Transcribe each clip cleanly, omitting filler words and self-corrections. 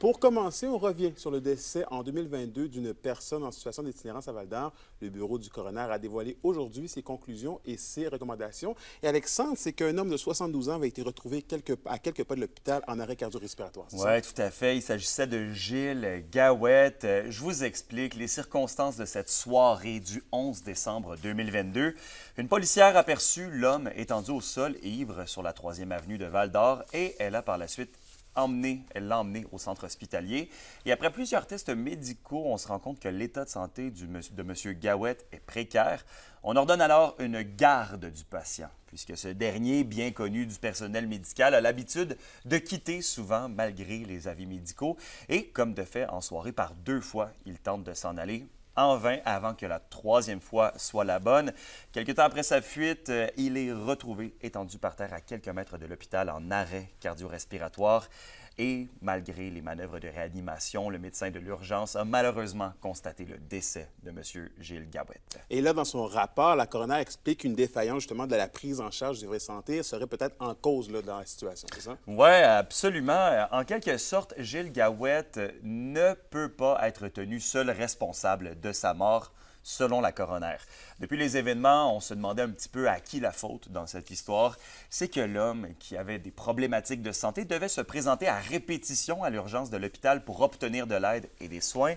Pour commencer, on revient sur le décès en 2022 d'une personne en situation d'itinérance à Val-d'Or. Le bureau du coroner a dévoilé aujourd'hui ses conclusions et ses recommandations. Et Alexandre, c'est qu'un homme de 72 ans avait été retrouvé à quelques pas de l'hôpital en arrêt cardio-respiratoire. Oui, tout à fait. Il s'agissait de Gilles Gawette. Je vous explique les circonstances de cette soirée du 11 décembre 2022. Une policière a aperçu l'homme étendu au sol ivre sur la 3e avenue de Val-d'Or et elle a par la suite elle l'a emmené au centre hospitalier. Et après plusieurs tests médicaux, on se rend compte que l'état de santé de M. Gawette est précaire. On ordonne alors une garde du patient, puisque ce dernier, bien connu du personnel médical, a l'habitude de quitter souvent malgré les avis médicaux. Et comme de fait, en soirée, par 2 fois, il tente de s'en aller. En vain, avant que la 3e fois soit la bonne. Quelque temps après sa fuite, il est retrouvé étendu par terre à quelques mètres de l'hôpital en arrêt cardio-respiratoire. Et malgré les manœuvres de réanimation, le médecin de l'urgence a malheureusement constaté le décès de M. Gilles Gawette. Et là, dans son rapport, la coroner explique qu'une défaillance justement de la prise en charge du vrai santé serait peut-être en cause là, dans la situation, c'est ça? Oui, absolument. En quelque sorte, Gilles Gawette ne peut pas être tenu seul responsable de sa mort, selon la coroner. Depuis les événements, on se demandait un petit peu à qui la faute dans cette histoire. C'est que l'homme qui avait des problématiques de santé devait se présenter à répétition à l'urgence de l'hôpital pour obtenir de l'aide et des soins.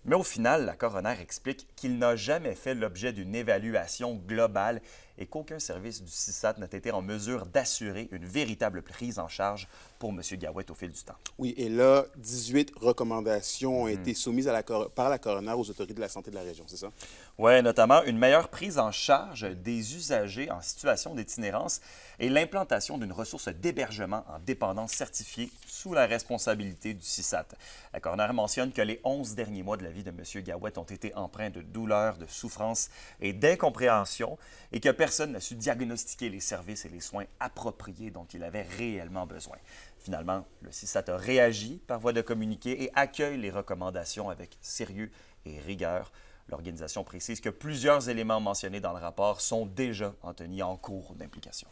Mais au final, la coroner explique qu'il n'a jamais fait l'objet d'une évaluation globale et qu'aucun service du CISAT n'a été en mesure d'assurer une véritable prise en charge pour M. Gawette au fil du temps. Oui, et là, 18 recommandations ont été soumises par la coroner aux autorités de la santé de la région, c'est ça? Oui, notamment une meilleure prise en charge des usagers en situation d'itinérance et l'implantation d'une ressource d'hébergement en dépendance certifiée sous la responsabilité du CISAT. La coroner mentionne que les 11 derniers mois de la vie de M. Gawette ont été empreints de douleur, de souffrance et d'incompréhension et que personne n'a su diagnostiquer les services et les soins appropriés dont il avait réellement besoin. Finalement, le CISAT a réagi par voie de communiqué et accueille les recommandations avec sérieux et rigueur. L'organisation précise que plusieurs éléments mentionnés dans le rapport sont déjà en tenue en cours d'implication.